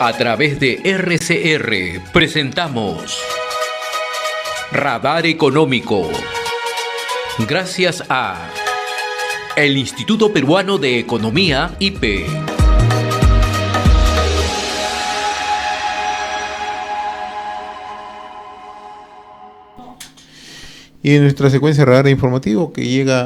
A través de RCR presentamos Radar Económico. Gracias a el Instituto Peruano de Economía, IPE. Y en nuestra secuencia radar informativo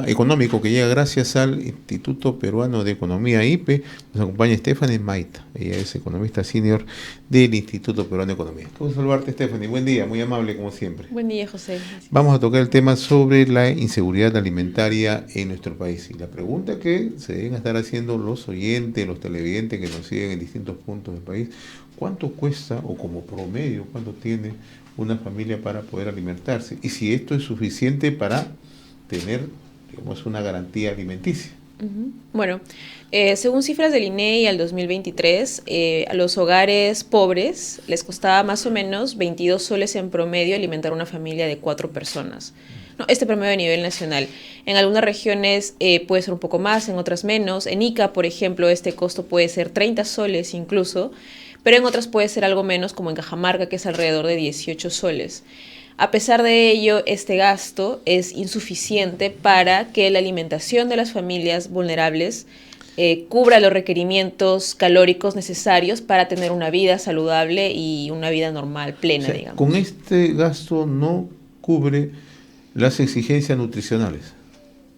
económico que llega gracias al Instituto Peruano de Economía, IPE, nos acompaña Stephanie Maita. Ella es economista senior del Instituto Peruano de Economía. ¿Cómo saludarte, Stephanie? Buen día, muy amable como siempre. Buen día, José. Gracias. Vamos a tocar el tema sobre la inseguridad alimentaria en nuestro país. Y la pregunta que se deben estar haciendo los oyentes, los televidentes que nos siguen en distintos puntos del país, ¿cuánto cuesta o como promedio, cuánto tiene una familia para poder alimentarse? Y si esto es suficiente para tener, digamos, una garantía alimenticia. Bueno, según cifras del INEGI al 2023, a los hogares pobres les costaba más o menos 22 soles en promedio alimentar una familia de 4 personas. No, este promedio a nivel nacional. En algunas regiones puede ser un poco más, en otras menos. En Ica, por ejemplo, este costo puede ser 30 soles incluso, pero en otras puede ser algo menos, como en Cajamarca, que es alrededor de 18 soles. A pesar de ello, este gasto es insuficiente para que la alimentación de las familias vulnerables cubra los requerimientos calóricos necesarios para tener una vida saludable y una vida normal, plena, digamos. Con este gasto no cubre las exigencias nutricionales.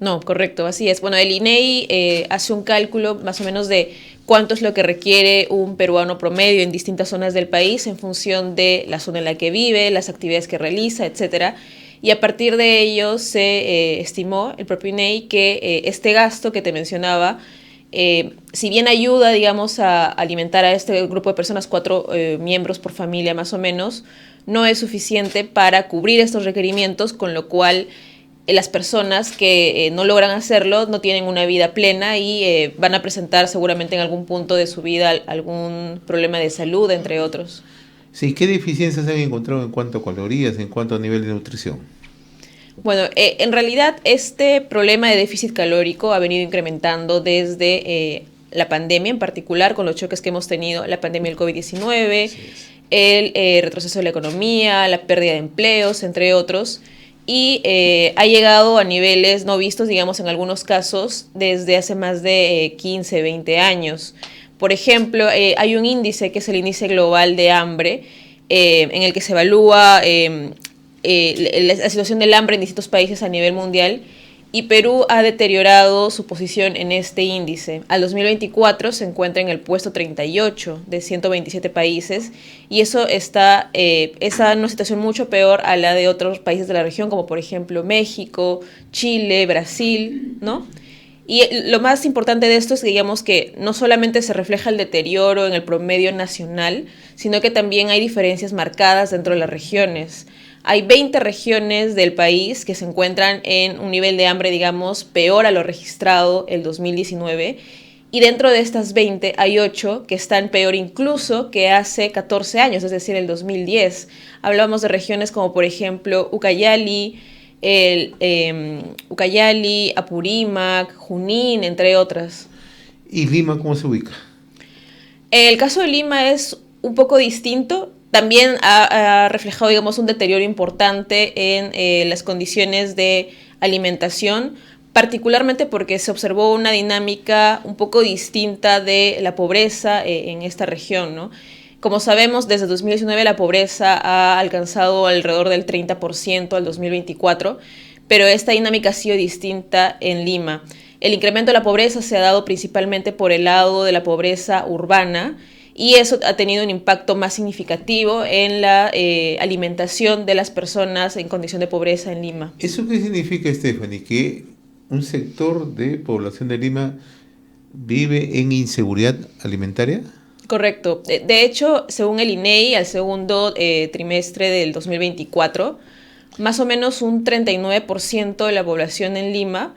No, correcto, así es. Bueno, el INEGI hace un cálculo más o menos de cuánto es lo que requiere un peruano promedio en distintas zonas del país en función de la zona en la que vive, las actividades que realiza, etcétera. Y a partir de ello se estimó el propio INEGI que este gasto que te mencionaba, si bien ayuda, digamos, a alimentar a este grupo de personas, 4 miembros por familia más o menos, no es suficiente para cubrir estos requerimientos, con lo cual las personas que no logran hacerlo no tienen una vida plena y van a presentar seguramente en algún punto de su vida algún problema de salud, entre otros. Sí, ¿qué deficiencias han encontrado en cuanto a calorías, en cuanto a nivel de nutrición? Bueno, en realidad este problema de déficit calórico ha venido incrementando desde la pandemia, en particular con los choques que hemos tenido, la pandemia del COVID-19, el retroceso de la economía, la pérdida de empleos, entre otros. Y ha llegado a niveles no vistos, digamos, en algunos casos, desde hace más de 15, 20 años. Por ejemplo, hay un índice que es el índice global de hambre, en el que se evalúa la situación del hambre en distintos países a nivel mundial, y Perú ha deteriorado su posición en este índice. Al 2024 se encuentra en el puesto 38 de 127 países, y eso está es una situación mucho peor a la de otros países de la región, como por ejemplo México, Chile, Brasil, ¿no? Y lo más importante de esto es que, digamos, que no solamente se refleja el deterioro en el promedio nacional, sino que también hay diferencias marcadas dentro de las regiones. Hay 20 regiones del país que se encuentran en un nivel de hambre, digamos, peor a lo registrado el 2019. Y dentro de estas 20 hay 8 que están peor incluso que hace 14 años, es decir, el 2010. Hablamos de regiones como, por ejemplo, Ucayali, Apurímac, Junín, entre otras. ¿Y Lima cómo se ubica? El caso de Lima es un poco distinto. También ha reflejado, digamos, un deterioro importante en las condiciones de alimentación, particularmente porque se observó una dinámica un poco distinta de la pobreza en esta región, ¿no? Como sabemos, desde 2019 la pobreza ha alcanzado alrededor del 30% al 2024, pero esta dinámica ha sido distinta en Lima. El incremento de la pobreza se ha dado principalmente por el lado de la pobreza urbana, y eso ha tenido un impacto más significativo en la alimentación de las personas en condición de pobreza en Lima. ¿Eso qué significa, Stephanie? ¿Que un sector de población de Lima vive en inseguridad alimentaria? Correcto. De hecho, según el INEGI, al segundo trimestre del 2024, más o menos un 39% de la población en Lima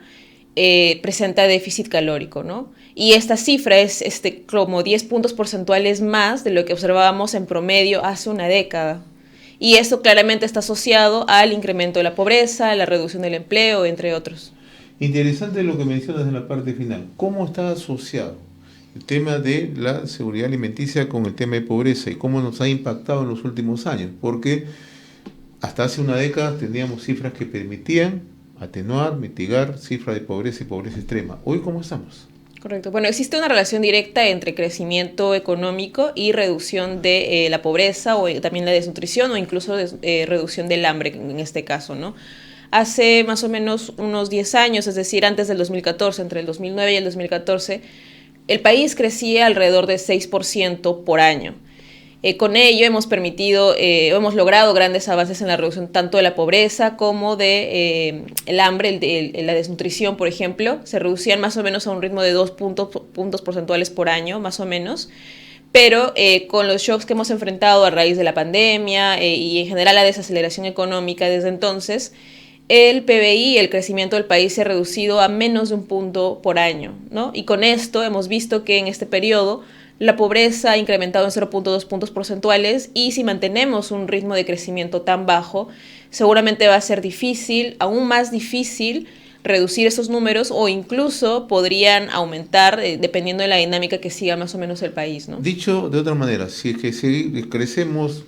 presenta déficit calórico, ¿no? Y esta cifra es como 10 puntos porcentuales más de lo que observábamos en promedio hace una década. Y esto claramente está asociado al incremento de la pobreza, a la reducción del empleo, entre otros. Interesante lo que mencionas en la parte final. ¿Cómo está asociado el tema de la seguridad alimenticia con el tema de pobreza y cómo nos ha impactado en los últimos años, porque hasta hace una década teníamos cifras que permitían atenuar, mitigar cifras de pobreza y pobreza extrema. ¿Hoy cómo estamos? Correcto. Bueno, existe una relación directa entre crecimiento económico y reducción de la pobreza o también la desnutrición o incluso reducción del hambre en este caso, ¿no? Hace más o menos unos 10 años, es decir, antes del 2014, entre el 2009 y el 2014, el país crecía alrededor de 6% por año. Con ello hemos logrado grandes avances en la reducción tanto de la pobreza como de el hambre, la desnutrición, por ejemplo. Se reducían más o menos a un ritmo de 2 puntos porcentuales por año, más o menos. Pero con los shocks que hemos enfrentado a raíz de la pandemia y en general la desaceleración económica desde entonces, el PBI, el crecimiento del país, se ha reducido a menos de 1 punto por año, ¿no? Y con esto hemos visto que en este periodo la pobreza ha incrementado en 0.2 puntos porcentuales y si mantenemos un ritmo de crecimiento tan bajo, seguramente va a ser difícil, aún más difícil, reducir esos números o incluso podrían aumentar dependiendo de la dinámica que siga más o menos el país, ¿no? Dicho de otra manera, si es que crecemos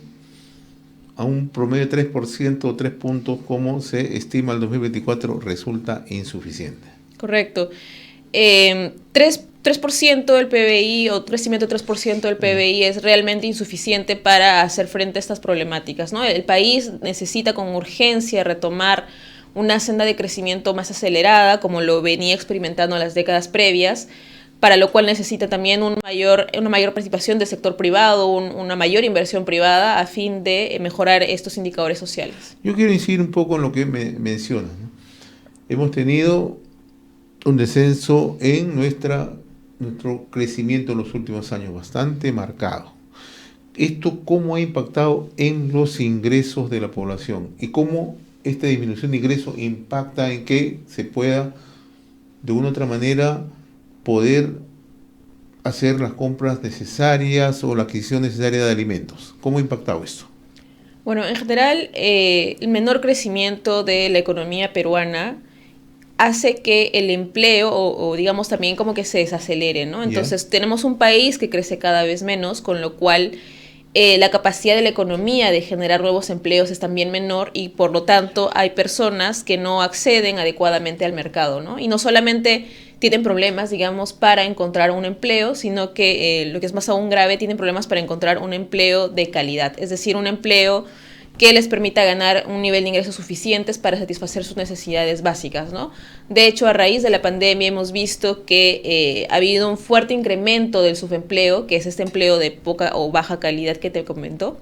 a un promedio de 3% o 3 puntos, como se estima el 2024, resulta insuficiente. Correcto. 3% del PBI o crecimiento de 3% del PBI es realmente insuficiente para hacer frente a estas problemáticas, ¿no? El país necesita con urgencia retomar una senda de crecimiento más acelerada, como lo venía experimentando en las décadas previas, para lo cual necesita también una mayor participación del sector privado, una mayor inversión privada a fin de mejorar estos indicadores sociales. Yo quiero incidir un poco en lo que mencionas, ¿no? Hemos tenido un descenso en nuestro crecimiento en los últimos años bastante marcado. ¿Esto cómo ha impactado en los ingresos de la población? ¿Y cómo esta disminución de ingresos impacta en que se pueda, de una u otra manera, poder hacer las compras necesarias o la adquisición necesaria de alimentos? ¿Cómo ha impactado esto? Bueno, en general, el menor crecimiento de la economía peruana hace que el empleo o digamos también como que se desacelere, ¿no? Entonces tenemos un país que crece cada vez menos, con lo cual la capacidad de la economía de generar nuevos empleos es también menor y por lo tanto hay personas que no acceden adecuadamente al mercado, ¿no? Y no solamente tienen problemas, digamos, para encontrar un empleo, sino que lo que es más aún grave, tienen problemas para encontrar un empleo de calidad, es decir, un empleo que les permita ganar un nivel de ingresos suficientes para satisfacer sus necesidades básicas, ¿no? De hecho, a raíz de la pandemia hemos visto que ha habido un fuerte incremento del subempleo, que es este empleo de poca o baja calidad que te comentó,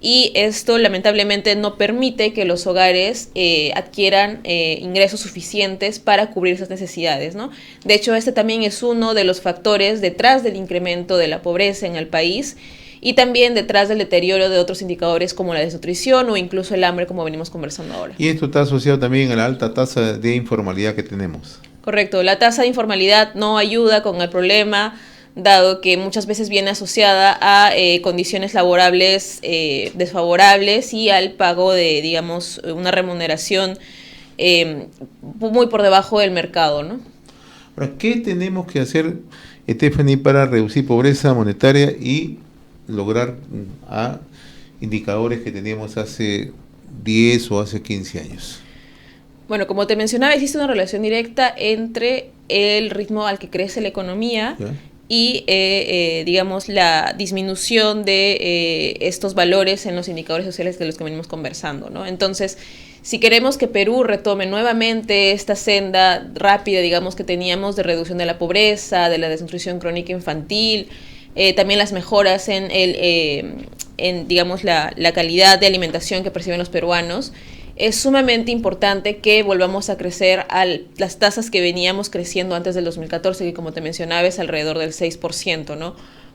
y esto lamentablemente no permite que los hogares adquieran ingresos suficientes para cubrir esas necesidades, ¿no? De hecho, este también es uno de los factores detrás del incremento de la pobreza en el país, y también detrás del deterioro de otros indicadores como la desnutrición o incluso el hambre, como venimos conversando ahora. Y esto está asociado también a la alta tasa de informalidad que tenemos. Correcto, la tasa de informalidad no ayuda con el problema, dado que muchas veces viene asociada a condiciones laborables desfavorables y al pago de, digamos, una remuneración muy por debajo del mercado, ¿no? Ahora, ¿qué tenemos que hacer, Stephanie, para reducir pobreza monetaria y lograr a indicadores que teníamos hace 10 o hace 15 años? Bueno, como te mencionaba, existe una relación directa entre el ritmo al que crece la economía y, digamos, la disminución de estos valores en los indicadores sociales de los que venimos conversando, ¿no? Entonces, si queremos que Perú retome nuevamente esta senda rápida, digamos, que teníamos de reducción de la pobreza, de la desnutrición crónica infantil, también las mejoras en digamos, la calidad de alimentación que perciben los peruanos, es sumamente importante que volvamos a crecer a las tasas que veníamos creciendo antes del 2014, que como te mencionaba es alrededor del 6%, ¿no?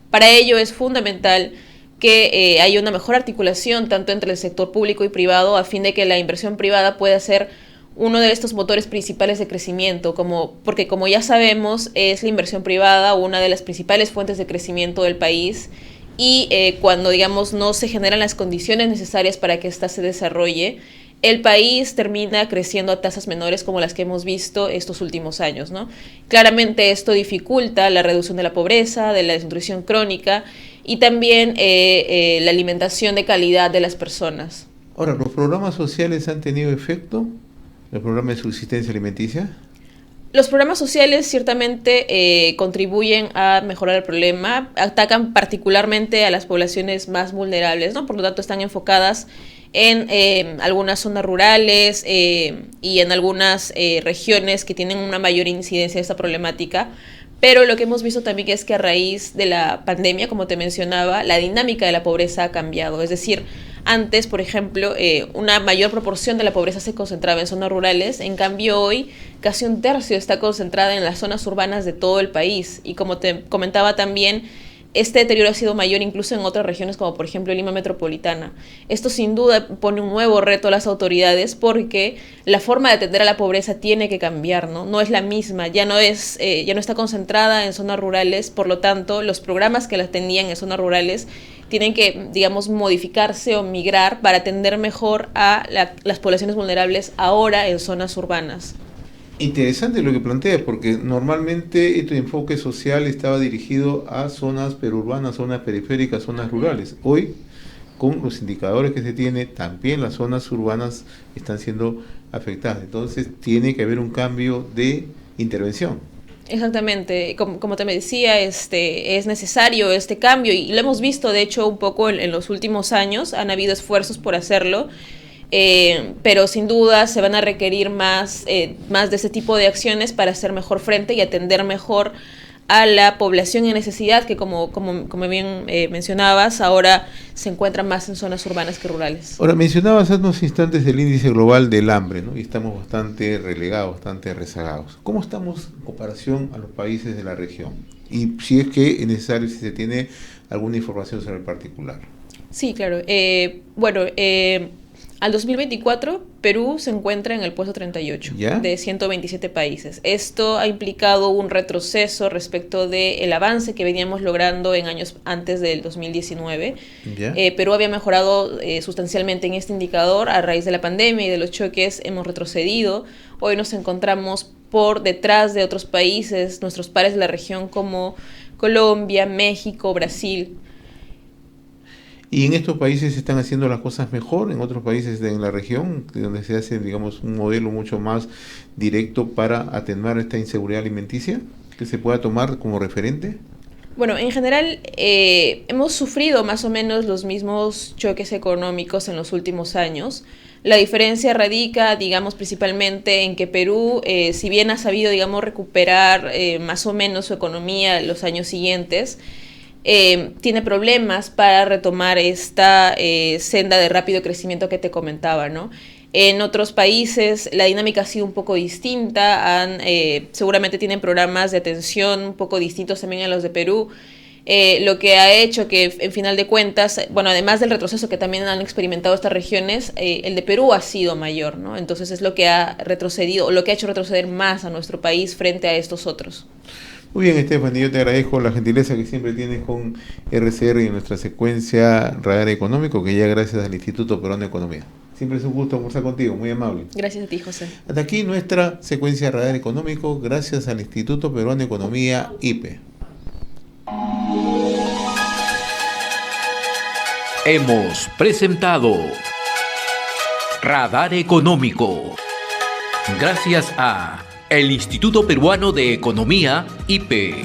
Para ello es fundamental que haya una mejor articulación tanto entre el sector público y privado a fin de que la inversión privada pueda ser uno de estos motores principales de crecimiento, porque como ya sabemos es la inversión privada una de las principales fuentes de crecimiento del país y cuando digamos no se generan las condiciones necesarias para que ésta se desarrolle, el país termina creciendo a tasas menores como las que hemos visto estos últimos años, ¿no? Claramente esto dificulta la reducción de la pobreza, de la desnutrición crónica y también la alimentación de calidad de las personas. Ahora, ¿los programas sociales han tenido efecto? ¿El programa de subsistencia alimenticia? Los programas sociales ciertamente contribuyen a mejorar el problema, atacan particularmente a las poblaciones más vulnerables, ¿no? Por lo tanto, están enfocadas en algunas zonas rurales y en algunas regiones que tienen una mayor incidencia de esta problemática. Pero lo que hemos visto también es que a raíz de la pandemia, como te mencionaba, la dinámica de la pobreza ha cambiado. Es decir, antes, por ejemplo, una mayor proporción de la pobreza se concentraba en zonas rurales, en cambio hoy casi un tercio está concentrada en las zonas urbanas de todo el país. Y como te comentaba también, este deterioro ha sido mayor incluso en otras regiones como por ejemplo Lima Metropolitana. Esto sin duda pone un nuevo reto a las autoridades porque la forma de atender a la pobreza tiene que cambiar, ¿no? No es la misma, ya no está concentrada en zonas rurales, por lo tanto los programas que la atendían en zonas rurales tienen que, digamos, modificarse o migrar para atender mejor a las poblaciones vulnerables ahora en zonas urbanas. Interesante lo que plantea, porque normalmente este enfoque social estaba dirigido a zonas perurbanas, zonas periféricas, zonas rurales. Hoy, con los indicadores que se tiene, también las zonas urbanas están siendo afectadas. Entonces, tiene que haber un cambio de intervención. Exactamente, como te decía, es necesario este cambio y lo hemos visto, de hecho, un poco en los últimos años, han habido esfuerzos por hacerlo. Pero sin duda se van a requerir más de este tipo de acciones para hacer mejor frente y atender mejor a la población en necesidad que como bien mencionabas, ahora se encuentra más en zonas urbanas que rurales. Ahora, mencionabas hace unos instantes el índice global del hambre, ¿no? Y estamos bastante relegados, bastante rezagados. ¿Cómo estamos en comparación a los países de la región? Y si es que es necesario, si se tiene alguna información sobre el particular. Sí, claro. Al 2024, Perú se encuentra en el puesto 38 ¿Ya? de 127 países. Esto ha implicado un retroceso respecto del avance que veníamos logrando en años antes del 2019. ¿Ya? Perú había mejorado sustancialmente en este indicador a raíz de la pandemia y de los choques. Hemos retrocedido. Hoy nos encontramos por detrás de otros países, nuestros pares de la región como Colombia, México, Brasil. ¿Y en estos países se están haciendo las cosas mejor? ¿En otros países en la región, donde se hace, digamos, un modelo mucho más directo para atenuar esta inseguridad alimenticia, que se pueda tomar como referente? Bueno, en general hemos sufrido más o menos los mismos choques económicos en los últimos años. La diferencia radica, digamos, principalmente en que Perú, si bien ha sabido, digamos, recuperar más o menos su economía en los años siguientes, tiene problemas para retomar esta senda de rápido crecimiento que te comentaba, ¿no? En otros países la dinámica ha sido un poco distinta, seguramente tienen programas de atención un poco distintos también a los de Perú, lo que ha hecho que, en final de cuentas, bueno, además del retroceso que también han experimentado estas regiones, el de Perú ha sido mayor, ¿no? Entonces es lo que ha retrocedido, o lo que ha hecho retroceder más a nuestro país frente a estos otros. Muy bien, Estefany, yo te agradezco la gentileza que siempre tienes con RCR y en nuestra secuencia Radar Económico, que ya gracias al Instituto Peruano de Economía. Siempre es un gusto conversar contigo, muy amable. Gracias a ti, José. Hasta aquí nuestra secuencia Radar Económico, gracias al Instituto Peruano de Economía, IPE. Hemos presentado Radar Económico. Gracias a el Instituto Peruano de Economía, IPE.